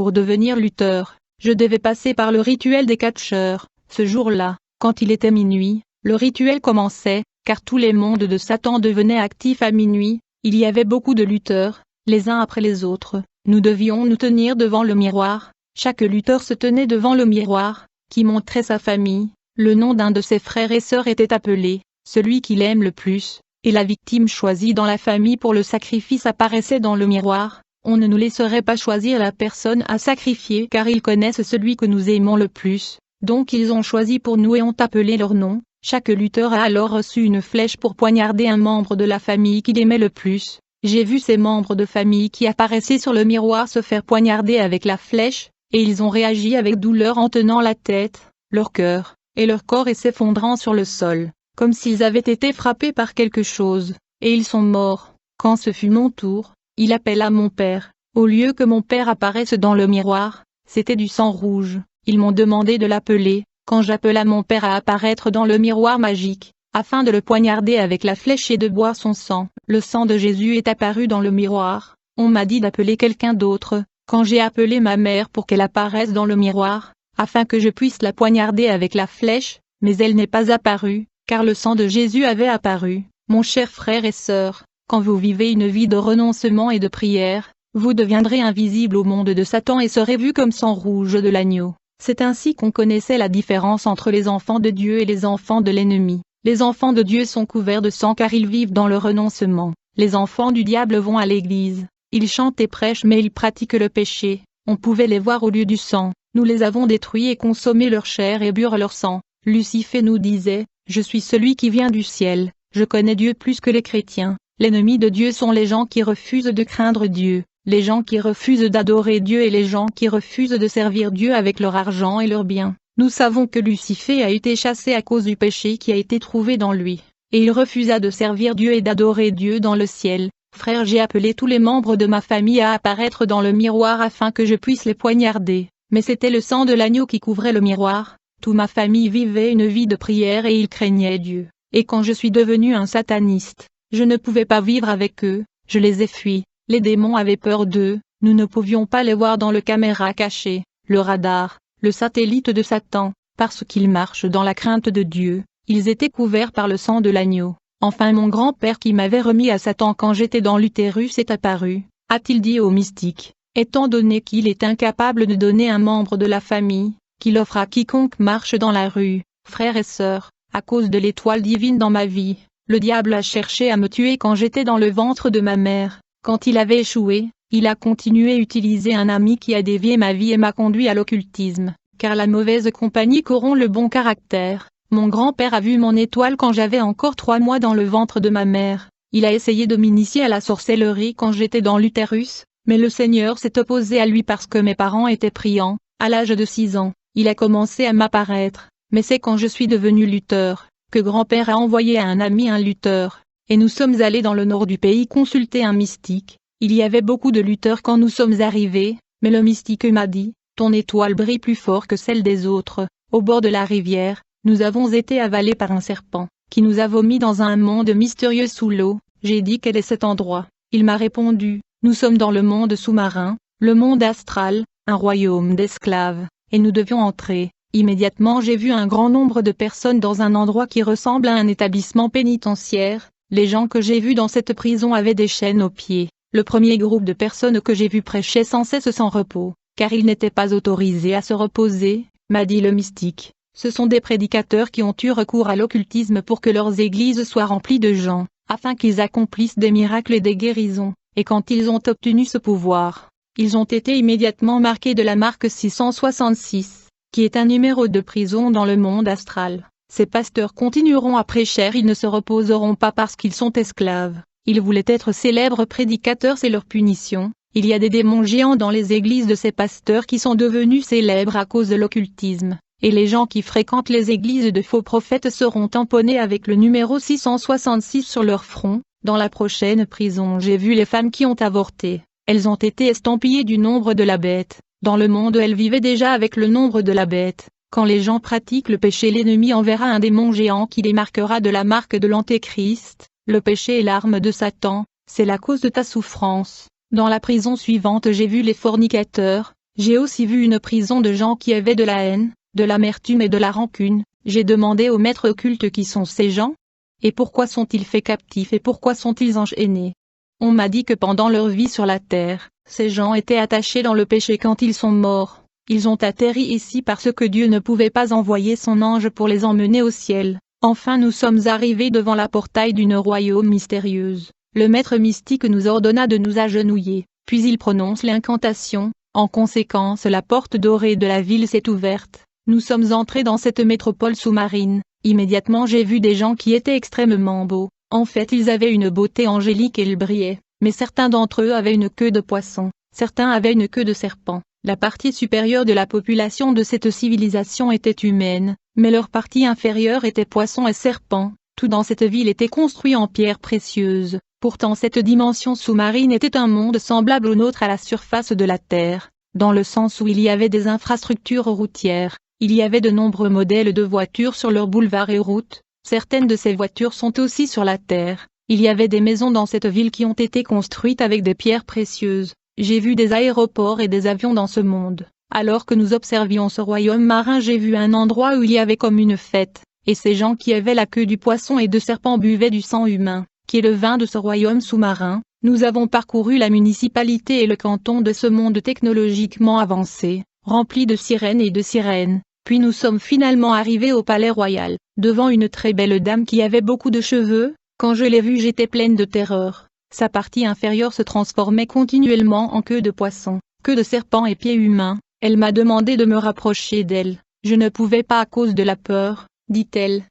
Pour devenir lutteur, je devais passer par le rituel des catcheurs. Ce jour-là, quand il était minuit, le rituel commençait, car tous les mondes de Satan devenaient actifs à minuit. Il y avait beaucoup de lutteurs, les uns après les autres. Nous devions nous tenir devant le miroir. Chaque lutteur se tenait devant le miroir, qui montrait sa famille. Le nom d'un de ses frères et sœurs était appelé, celui qu'il aime le plus, et la victime choisie dans la famille pour le sacrifice apparaissait dans le miroir. On ne nous laisserait pas choisir la personne à sacrifier car ils connaissent celui que nous aimons le plus, donc ils ont choisi pour nous et ont appelé leur nom. Chaque lutteur a alors reçu une flèche pour poignarder un membre de la famille qu'il aimait le plus. J'ai vu ces membres de famille qui apparaissaient sur le miroir se faire poignarder avec la flèche, et ils ont réagi avec douleur en tenant la tête, leur cœur, et leur corps et s'effondrant sur le sol, comme s'ils avaient été frappés par quelque chose, et ils sont morts. Quand ce fut mon tour, il appela mon père. Au lieu que mon père apparaisse dans le miroir, c'était du sang rouge. Ils m'ont demandé de l'appeler. Quand j'appela mon père à apparaître dans le miroir magique, afin de le poignarder avec la flèche et de boire son sang, le sang de Jésus est apparu dans le miroir. On m'a dit d'appeler quelqu'un d'autre. Quand j'ai appelé ma mère pour qu'elle apparaisse dans le miroir, afin que je puisse la poignarder avec la flèche, mais elle n'est pas apparue, car le sang de Jésus avait apparu. Mon cher frère et sœur, quand vous vivez une vie de renoncement et de prière, vous deviendrez invisible au monde de Satan et serez vu comme sang rouge de l'agneau. C'est ainsi qu'on connaissait la différence entre les enfants de Dieu et les enfants de l'ennemi. Les enfants de Dieu sont couverts de sang car ils vivent dans le renoncement. Les enfants du diable vont à l'église. Ils chantent et prêchent mais ils pratiquent le péché. On pouvait les voir au lieu du sang. Nous les avons détruits et consommé leur chair et burent leur sang. Lucifer nous disait, « Je suis celui qui vient du ciel, je connais Dieu plus que les chrétiens. » L'ennemi de Dieu sont les gens qui refusent de craindre Dieu, les gens qui refusent d'adorer Dieu et les gens qui refusent de servir Dieu avec leur argent et leurs biens. Nous savons que Lucifer a été chassé à cause du péché qui a été trouvé dans lui, et il refusa de servir Dieu et d'adorer Dieu dans le ciel. Frère, j'ai appelé tous les membres de ma famille à apparaître dans le miroir afin que je puisse les poignarder, mais c'était le sang de l'agneau qui couvrait le miroir. Toute ma famille vivait une vie de prière et ils craignaient Dieu. Et quand je suis devenu un sataniste, je ne pouvais pas vivre avec eux, je les ai fuis. Les démons avaient peur d'eux, nous ne pouvions pas les voir dans le caméra caché, le radar, le satellite de Satan, parce qu'ils marchent dans la crainte de Dieu, ils étaient couverts par le sang de l'agneau. Enfin mon grand-père qui m'avait remis à Satan quand j'étais dans l'utérus est apparu, a-t-il dit au mystique, étant donné qu'il est incapable de donner un membre de la famille, qu'il offre à quiconque marche dans la rue. Frères et sœurs, à cause de l'étoile divine dans ma vie, le diable a cherché à me tuer quand j'étais dans le ventre de ma mère. Quand il avait échoué, il a continué à utiliser un ami qui a dévié ma vie et m'a conduit à l'occultisme, car la mauvaise compagnie corrompt le bon caractère. Mon grand-père a vu mon étoile quand j'avais encore 3 mois dans le ventre de ma mère. Il a essayé de m'initier à la sorcellerie quand j'étais dans l'utérus, mais le Seigneur s'est opposé à lui parce que mes parents étaient priants. À l'âge de 6 ans, il a commencé à m'apparaître, mais c'est quand je suis devenu lutteur, que grand-père a envoyé à un ami un lutteur. Et nous sommes allés dans le nord du pays consulter un mystique. Il y avait beaucoup de lutteurs quand nous sommes arrivés, mais le mystique m'a dit, « Ton étoile brille plus fort que celle des autres. » Au bord de la rivière, nous avons été avalés par un serpent, qui nous a vomi dans un monde mystérieux sous l'eau. J'ai dit quel est cet endroit. Il m'a répondu, « Nous sommes dans le monde sous-marin, le monde astral, un royaume d'esclaves, et nous devions entrer. » Immédiatement j'ai vu un grand nombre de personnes dans un endroit qui ressemble à un établissement pénitentiaire. Les gens que j'ai vus dans cette prison avaient des chaînes aux pieds. Le premier groupe de personnes que j'ai vu prêchait sans cesse sans repos, car ils n'étaient pas autorisés à se reposer, m'a dit le mystique. Ce sont des prédicateurs qui ont eu recours à l'occultisme pour que leurs églises soient remplies de gens, afin qu'ils accomplissent des miracles et des guérisons, et quand ils ont obtenu ce pouvoir, ils ont été immédiatement marqués de la marque 666, qui est un numéro de prison dans le monde astral. Ces pasteurs continueront à prêcher, ils ne se reposeront pas parce qu'ils sont esclaves. Ils voulaient être célèbres prédicateurs, c'est leur punition. Il y a des démons géants dans les églises de ces pasteurs qui sont devenus célèbres à cause de l'occultisme. Et les gens qui fréquentent les églises de faux prophètes seront tamponnés avec le numéro 666 sur leur front. Dans la prochaine prison, j'ai vu les femmes qui ont avorté. Elles ont été estampillées du nombre de la bête. Dans le monde, elles vivaient déjà avec le nombre de la bête. Quand les gens pratiquent le péché, l'ennemi enverra un démon géant qui les marquera de la marque de l'Antéchrist. Le péché est l'arme de Satan, c'est la cause de ta souffrance. Dans la prison suivante, j'ai vu les fornicateurs, J'ai aussi vu une prison de gens qui avaient de la haine, de l'amertume et de la rancune. J'ai demandé aux maîtres occultes qui sont ces gens? Et pourquoi sont-ils faits captifs et pourquoi sont-ils enchaînés? On m'a dit que pendant leur vie sur la terre, ces gens étaient attachés dans le péché quand ils sont morts. Ils ont atterri ici parce que Dieu ne pouvait pas envoyer son ange pour les emmener au ciel. Enfin nous sommes arrivés devant la portail d'une royaume mystérieuse. Le maître mystique nous ordonna de nous agenouiller, puis il prononce l'incantation. En conséquence la porte dorée de la ville s'est ouverte. Nous sommes entrés dans cette métropole sous-marine. Immédiatement j'ai vu des gens qui étaient extrêmement beaux. En fait ils avaient une beauté angélique et ils brillaient, mais certains d'entre eux avaient une queue de poisson, certains avaient une queue de serpent. La partie supérieure de la population de cette civilisation était humaine, mais leur partie inférieure était poisson et serpent. Tout dans cette ville était construit en pierres précieuses. Pourtant cette dimension sous-marine était un monde semblable au nôtre à la surface de la Terre, dans le sens où il y avait des infrastructures routières, il y avait de nombreux modèles de voitures sur leurs boulevards et routes. Certaines de ces voitures sont aussi sur la terre. Il y avait des maisons dans cette ville qui ont été construites avec des pierres précieuses. J'ai vu des aéroports et des avions dans ce monde. Alors que nous observions ce royaume marin, j'ai vu un endroit où il y avait comme une fête, et ces gens qui avaient la queue du poisson et de serpent buvaient du sang humain, qui est le vin de ce royaume sous-marin. Nous avons parcouru la municipalité et le canton de ce monde technologiquement avancé, rempli de sirènes et de sirènes. Puis nous sommes finalement arrivés au palais royal, devant une très belle dame qui avait beaucoup de cheveux. Quand je l'ai vue j'étais pleine de terreur. Sa partie inférieure se transformait continuellement en queue de poisson, queue de serpent et pieds humains. Elle m'a demandé de me rapprocher d'elle. Je ne pouvais pas à cause de la peur, dit-elle.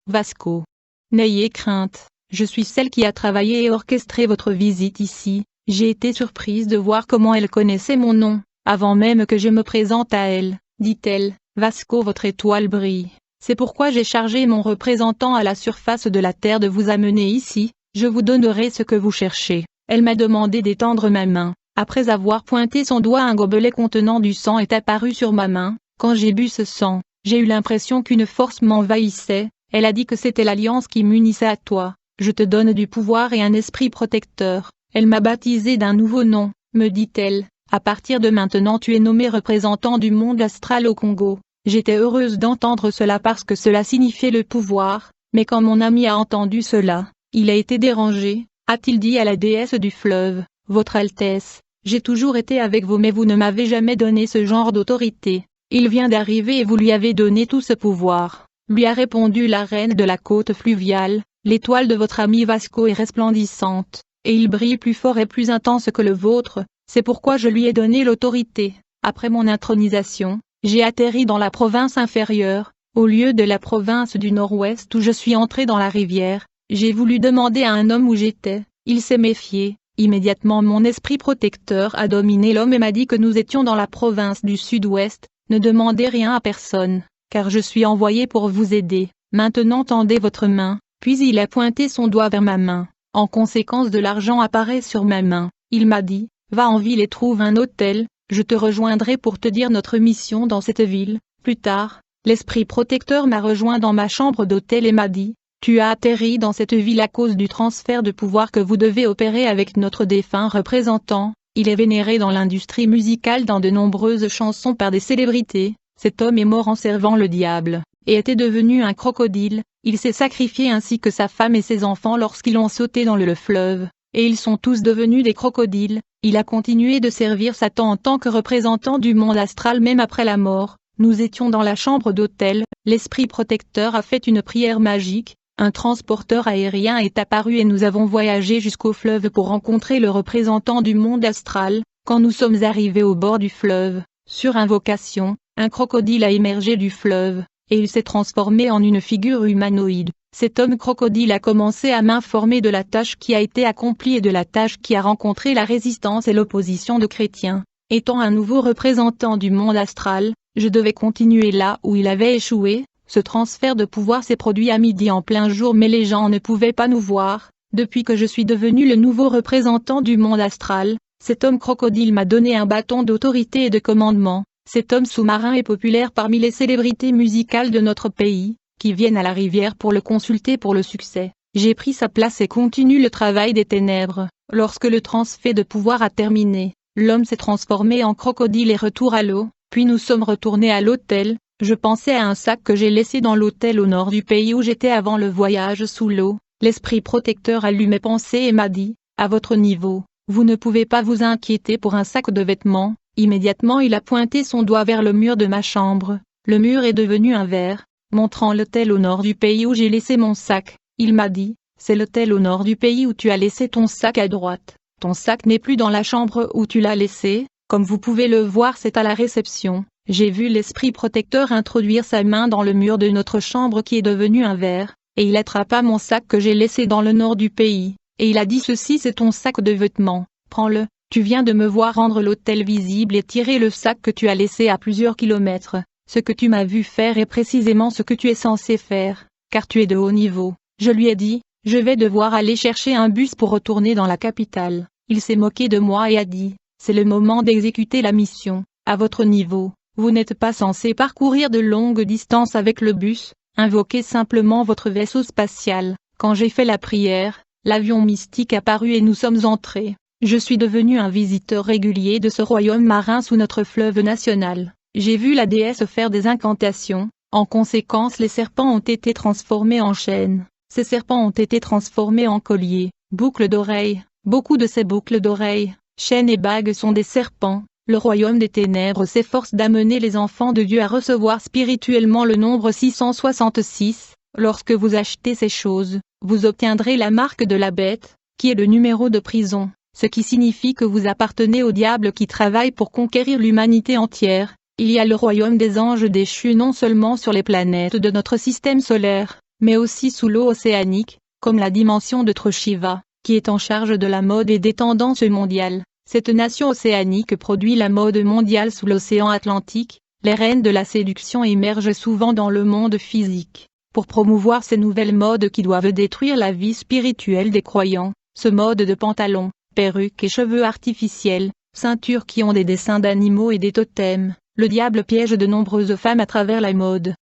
Vasco. N'ayez crainte, je suis celle qui a travaillé et orchestré votre visite ici. J'ai été surprise de voir comment elle connaissait mon nom, avant même que je me présente à elle, dit-elle. Vasco, votre étoile brille. C'est pourquoi j'ai chargé mon représentant à la surface de la terre de vous amener ici. Je vous donnerai ce que vous cherchez. Elle m'a demandé d'étendre ma main. Après avoir pointé son doigt, un gobelet contenant du sang est apparu sur ma main. Quand j'ai bu ce sang, j'ai eu l'impression qu'une force m'envahissait. Elle a dit que c'était l'alliance qui m'unissait à toi. Je te donne du pouvoir et un esprit protecteur. Elle m'a baptisé d'un nouveau nom, me dit-elle. À partir de maintenant tu es nommé représentant du monde astral au Congo. J'étais heureuse d'entendre cela parce que cela signifiait le pouvoir, mais quand mon ami a entendu cela, il a été dérangé, a-t-il dit à la déesse du fleuve. Votre Altesse, j'ai toujours été avec vous mais vous ne m'avez jamais donné ce genre d'autorité. Il vient d'arriver et vous lui avez donné tout ce pouvoir. Lui a répondu la reine de la côte fluviale. L'étoile de votre ami Vasco est resplendissante, et il brille plus fort et plus intense que le vôtre. C'est pourquoi je lui ai donné l'autorité. Après mon intronisation, j'ai atterri dans la province inférieure, au lieu de la province du nord-ouest où je suis entré dans la rivière. J'ai voulu demander à un homme où j'étais, il s'est méfié. Immédiatement mon esprit protecteur a dominé l'homme et m'a dit que nous étions dans la province du sud-ouest. Ne demandez rien à personne, car je suis envoyé pour vous aider. Maintenant tendez votre main. Puis il a pointé son doigt vers ma main. En conséquence de l'argent apparaît sur ma main. Il m'a dit, va en ville et trouve un hôtel, je te rejoindrai pour te dire notre mission dans cette ville. Plus tard, l'esprit protecteur m'a rejoint dans ma chambre d'hôtel et m'a dit, tu as atterri dans cette ville à cause du transfert de pouvoir que vous devez opérer avec notre défunt représentant. Il est vénéré dans l'industrie musicale dans de nombreuses chansons par des célébrités. Cet homme est mort en servant le diable, et était devenu un crocodile. Il s'est sacrifié ainsi que sa femme et ses enfants lorsqu'ils ont sauté dans le fleuve, et ils sont tous devenus des crocodiles. Il a continué de servir Satan en tant que représentant du monde astral même après la mort. Nous étions dans la chambre d'hôtel, l'esprit protecteur a fait une prière magique, un transporteur aérien est apparu et nous avons voyagé jusqu'au fleuve pour rencontrer le représentant du monde astral. Quand nous sommes arrivés au bord du fleuve, sur invocation, un crocodile a émergé du fleuve, et il s'est transformé en une figure humanoïde. Cet homme crocodile a commencé à m'informer de la tâche qui a été accomplie et de la tâche qui a rencontré la résistance et l'opposition de chrétiens. Étant un nouveau représentant du monde astral, je devais continuer là où il avait échoué. Ce transfert de pouvoir s'est produit à midi en plein jour mais les gens ne pouvaient pas nous voir. Depuis que je suis devenu le nouveau représentant du monde astral, cet homme crocodile m'a donné un bâton d'autorité et de commandement. Cet homme sous-marin est populaire parmi les célébrités musicales de notre pays, qui viennent à la rivière pour le consulter pour le succès. J'ai pris sa place et continue le travail des ténèbres. Lorsque le transfert de pouvoir a terminé, l'homme s'est transformé en crocodile et retour à l'eau, puis nous sommes retournés à l'hôtel. Je pensais à un sac que j'ai laissé dans l'hôtel au nord du pays où j'étais avant le voyage sous l'eau. L'esprit protecteur a lu mes pensées et m'a dit, à votre niveau, vous ne pouvez pas vous inquiéter pour un sac de vêtements. Immédiatement il a pointé son doigt vers le mur de ma chambre. Le mur est devenu un verre, montrant l'hôtel au nord du pays où j'ai laissé mon sac. Il m'a dit, c'est l'hôtel au nord du pays où tu as laissé ton sac à droite. Ton sac n'est plus dans la chambre où tu l'as laissé, comme vous pouvez le voir c'est à la réception. J'ai vu l'esprit protecteur introduire sa main dans le mur de notre chambre qui est devenu un verre, et il attrapa mon sac que j'ai laissé dans le nord du pays, et il a dit ceci c'est ton sac de vêtements, prends-le, tu viens de me voir rendre l'hôtel visible et tirer le sac que tu as laissé à plusieurs kilomètres. Ce que tu m'as vu faire est précisément ce que tu es censé faire, car tu es de haut niveau. Je lui ai dit, je vais devoir aller chercher un bus pour retourner dans la capitale. Il s'est moqué de moi et a dit, c'est le moment d'exécuter la mission, à votre niveau. Vous n'êtes pas censé parcourir de longues distances avec le bus, invoquez simplement votre vaisseau spatial. Quand j'ai fait la prière, l'avion mystique apparut et nous sommes entrés. Je suis devenu un visiteur régulier de ce royaume marin sous notre fleuve national. J'ai vu la déesse faire des incantations, en conséquence les serpents ont été transformés en chaînes. Ces serpents ont été transformés en colliers, boucles d'oreilles, beaucoup de ces boucles d'oreilles, chaînes et bagues sont des serpents. Le royaume des ténèbres s'efforce d'amener les enfants de Dieu à recevoir spirituellement le nombre 666. Lorsque vous achetez ces choses, vous obtiendrez la marque de la bête, qui est le numéro de prison, ce qui signifie que vous appartenez au diable qui travaille pour conquérir l'humanité entière. Il y a le royaume des anges déchus non seulement sur les planètes de notre système solaire, mais aussi sous l'eau océanique, comme la dimension de Troshiva, qui est en charge de la mode et des tendances mondiales. Cette nation océanique produit la mode mondiale sous l'océan Atlantique. Les reines de la séduction émergent souvent dans le monde physique, pour promouvoir ces nouvelles modes qui doivent détruire la vie spirituelle des croyants. Ce mode de pantalons, perruques et cheveux artificiels, ceintures qui ont des dessins d'animaux et des totems. Le diable piège de nombreuses femmes à travers la mode.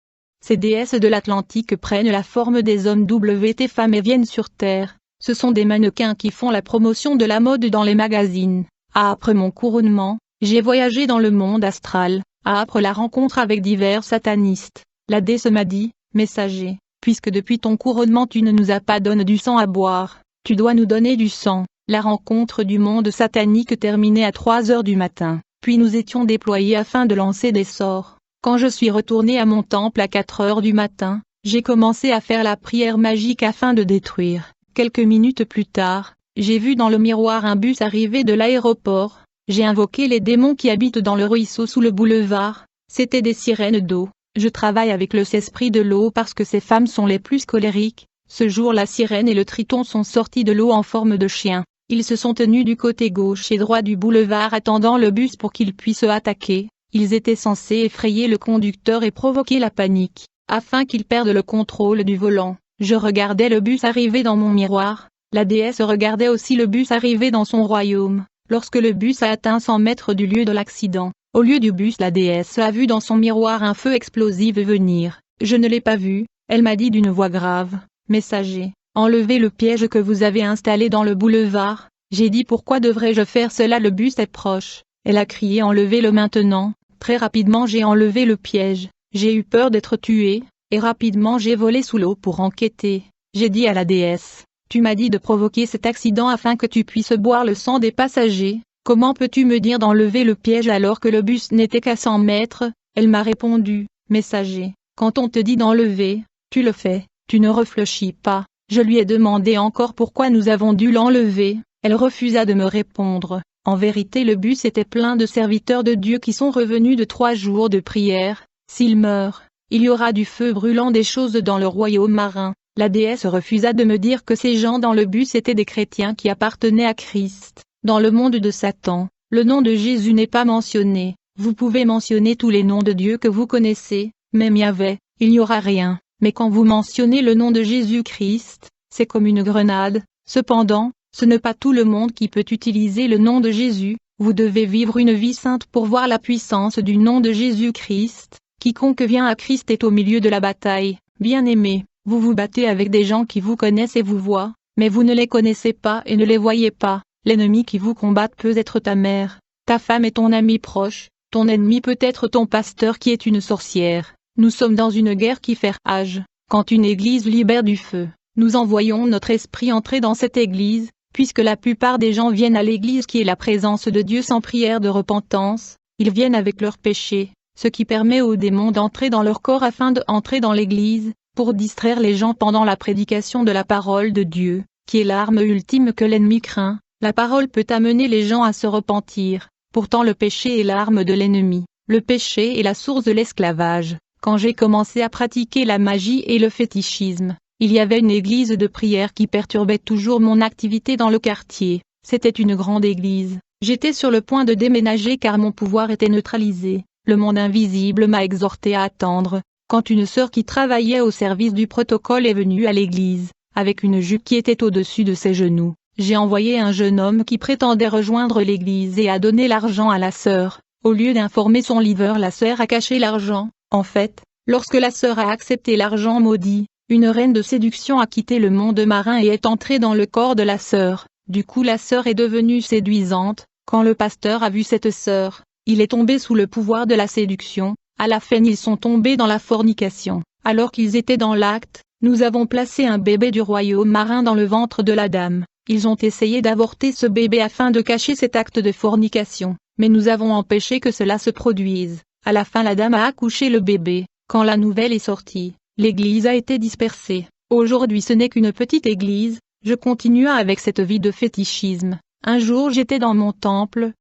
Ces déesses de l'Atlantique prennent la forme des hommes WT femmes et viennent sur Terre. Ce sont des mannequins qui font la promotion de la mode dans les magazines. Après mon couronnement, j'ai voyagé dans le monde astral, après la rencontre avec divers satanistes. La déesse m'a dit, messager, puisque depuis ton couronnement tu ne nous as pas donné du sang à boire, tu dois nous donner du sang. La rencontre du monde satanique terminait à 3 heures du matin, puis nous étions déployés afin de lancer des sorts. Quand je suis retourné à mon temple à 4 heures du matin, j'ai commencé à faire la prière magique afin de détruire. Quelques minutes plus tard, j'ai vu dans le miroir un bus arriver de l'aéroport. J'ai invoqué les démons qui habitent dans le ruisseau sous le boulevard. C'étaient des sirènes d'eau. Je travaille avec le esprit de l'eau parce que ces femmes sont les plus colériques. Ce jour la sirène et le triton sont sortis de l'eau en forme de chien. Ils se sont tenus du côté gauche et droit du boulevard attendant le bus pour qu'ils puissent attaquer. Ils étaient censés effrayer le conducteur et provoquer la panique, afin qu'il perde le contrôle du volant. Je regardais le bus arriver dans mon miroir. La déesse regardait aussi le bus arriver dans son royaume. Lorsque le bus a atteint 100 mètres du lieu de l'accident, au lieu du bus la déesse a vu dans son miroir un feu explosif venir. Je ne l'ai pas vu, elle m'a dit d'une voix grave. Messager, enlevez le piège que vous avez installé dans le boulevard. J'ai dit pourquoi devrais-je faire cela, le bus est proche. Elle a crié enlevez-le maintenant. Très rapidement j'ai enlevé le piège. J'ai eu peur d'être tué. Et rapidement j'ai volé sous l'eau pour enquêter. J'ai dit à la déesse, tu m'as dit de provoquer cet accident afin que tu puisses boire le sang des passagers, comment peux-tu me dire d'enlever le piège alors que le bus n'était qu'à 100 mètres? Elle m'a répondu, messager, quand on te dit d'enlever, tu le fais, tu ne réfléchis pas. Je lui ai demandé encore pourquoi nous avons dû l'enlever, elle refusa de me répondre. En vérité le bus était plein de serviteurs de Dieu qui sont revenus de 3 jours de prière. S'ils meurent, il y aura du feu brûlant des choses dans le royaume marin. La déesse refusa de me dire que ces gens dans le bus étaient des chrétiens qui appartenaient à Christ. Dans le monde de Satan, le nom de Jésus n'est pas mentionné. Vous pouvez mentionner tous les noms de Dieu que vous connaissez, même Yahvé, il n'y aura rien. Mais quand vous mentionnez le nom de Jésus-Christ, c'est comme une grenade. Cependant, ce n'est pas tout le monde qui peut utiliser le nom de Jésus. Vous devez vivre une vie sainte pour voir la puissance du nom de Jésus-Christ. Quiconque vient à Christ est au milieu de la bataille. Bien-aimés, vous vous battez avec des gens qui vous connaissent et vous voient, mais vous ne les connaissez pas et ne les voyez pas. L'ennemi qui vous combat peut être ta mère, Ta femme est ton ami proche, ton ennemi peut être ton pasteur qui est une sorcière. Nous sommes dans une guerre qui fait rage. Quand une église libère du feu, nous envoyons notre esprit entrer dans cette église, puisque la plupart des gens viennent à l'église qui est la présence de Dieu sans prière de repentance, ils viennent avec leurs péchés, ce qui permet aux démons d'entrer dans leur corps afin d'entrer dans l'église, pour distraire les gens pendant la prédication de la parole de Dieu, qui est l'arme ultime que l'ennemi craint. La parole peut amener les gens à se repentir, pourtant le péché est l'arme de l'ennemi, le péché est la source de l'esclavage. Quand j'ai commencé à pratiquer la magie et le fétichisme, il y avait une église de prière qui perturbait toujours mon activité dans le quartier. C'était une grande église. J'étais sur le point de déménager car mon pouvoir était neutralisé. Le monde invisible m'a exhorté à attendre. Quand une sœur qui travaillait au service du protocole est venue à l'église, avec une jupe qui était au-dessus de ses genoux, j'ai envoyé un jeune homme qui prétendait rejoindre l'église et a donné l'argent à la sœur. Au lieu d'informer son leader, la sœur a caché l'argent. En fait, lorsque la sœur a accepté l'argent maudit, une reine de séduction a quitté le monde marin et est entrée dans le corps de la sœur. Du coup la sœur est devenue séduisante. Quand le pasteur a vu cette sœur, il est tombé sous le pouvoir de la séduction. À la fin ils sont tombés dans la fornication. Alors qu'ils étaient dans l'acte, nous avons placé un bébé du royaume marin dans le ventre de la dame. Ils ont essayé d'avorter ce bébé afin de cacher cet acte de fornication, mais nous avons empêché que cela se produise. À la fin la dame a accouché le bébé. Quand la nouvelle est sortie, l'église a été dispersée. Aujourd'hui ce n'est qu'une petite église. Je continua avec cette vie de fétichisme. Un jour j'étais dans mon temple.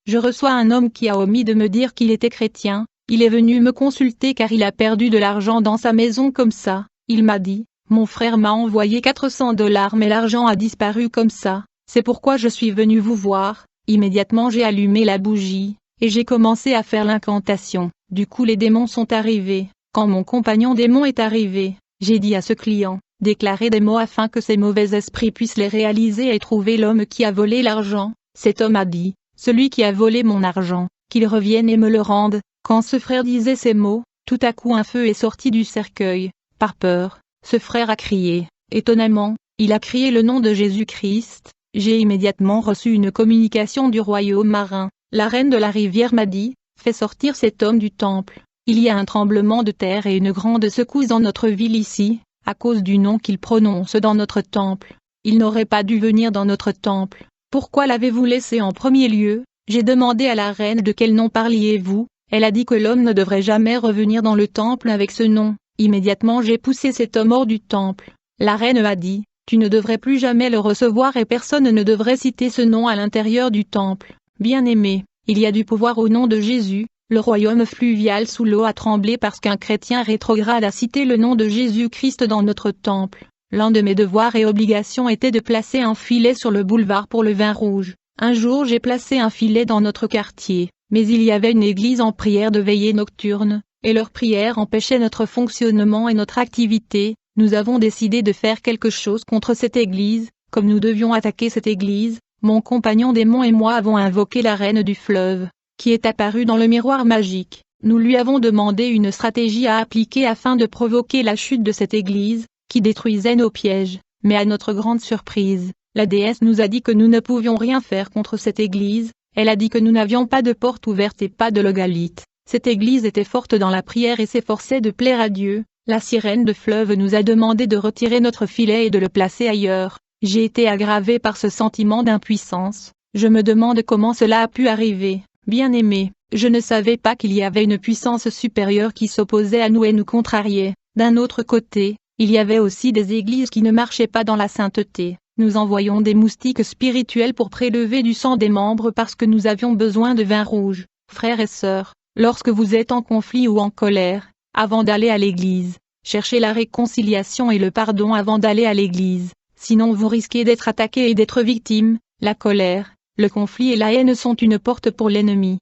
Je reçois un homme qui a omis de me dire qu'il était chrétien. Il est venu me consulter car il a perdu de l'argent dans sa maison comme ça. Il m'a dit, mon frère m'a envoyé $400 mais l'argent a disparu comme ça. C'est pourquoi je suis venu vous voir. Immédiatement j'ai allumé la bougie. Et j'ai commencé à faire l'incantation. Du coup les démons sont arrivés. Quand mon compagnon démon est arrivé, j'ai dit à ce client, déclarez des mots afin que ces mauvais esprits puissent les réaliser et trouver l'homme qui a volé l'argent. Cet homme a dit, celui qui a volé mon argent, qu'il revienne et me le rende. Quand ce frère disait ces mots, tout à coup un feu est sorti du cercueil. Par peur, ce frère a crié. Étonnamment, il a crié le nom de Jésus-Christ. J'ai immédiatement reçu une communication du royaume marin. La reine de la rivière m'a dit, fais sortir cet homme du temple. Il y a un tremblement de terre et une grande secousse dans notre ville ici, à cause du nom qu'il prononce dans notre temple. Il n'aurait pas dû venir dans notre temple. Pourquoi l'avez-vous laissé en premier lieu? J'ai demandé à la reine de quel nom parliez-vous. Elle a dit que l'homme ne devrait jamais revenir dans le temple avec ce nom. Immédiatement j'ai poussé cet homme hors du temple. La reine a dit, tu ne devrais plus jamais le recevoir et personne ne devrait citer ce nom à l'intérieur du temple. Bien-aimé, il y a du pouvoir au nom de Jésus. Le royaume fluvial sous l'eau a tremblé parce qu'un chrétien rétrograde a cité le nom de Jésus-Christ dans notre temple. L'un de mes devoirs et obligations était de placer un filet sur le boulevard pour le vin rouge. Un jour j'ai placé un filet dans notre quartier, mais il y avait une église en prière de veillée nocturne, et leur prière empêchait notre fonctionnement et notre activité. Nous avons décidé de faire quelque chose contre cette église. Comme nous devions attaquer cette église, mon compagnon démon et moi avons invoqué la reine du fleuve, qui est apparue dans le miroir magique. Nous lui avons demandé une stratégie à appliquer afin de provoquer la chute de cette église, qui détruisait nos pièges, mais à notre grande surprise, la déesse nous a dit que nous ne pouvions rien faire contre cette église. Elle a dit que nous n'avions pas de porte ouverte et pas de logalite. Cette église était forte dans la prière et s'efforçait de plaire à Dieu. La sirène de fleuve nous a demandé de retirer notre filet et de le placer ailleurs. J'ai été aggravé par ce sentiment d'impuissance. Je me demande comment cela a pu arriver. Bien-aimé, je ne savais pas qu'il y avait une puissance supérieure qui s'opposait à nous et nous contrariait. D'un autre côté, il y avait aussi des églises qui ne marchaient pas dans la sainteté. Nous envoyons des moustiques spirituels pour prélever du sang des membres parce que nous avions besoin de vin rouge. Frères et sœurs, lorsque vous êtes en conflit ou en colère, avant d'aller à l'église, cherchez la réconciliation et le pardon avant d'aller à l'église. Sinon vous risquez d'être attaqué et d'être victime. La colère, le conflit et la haine sont une porte pour l'ennemi.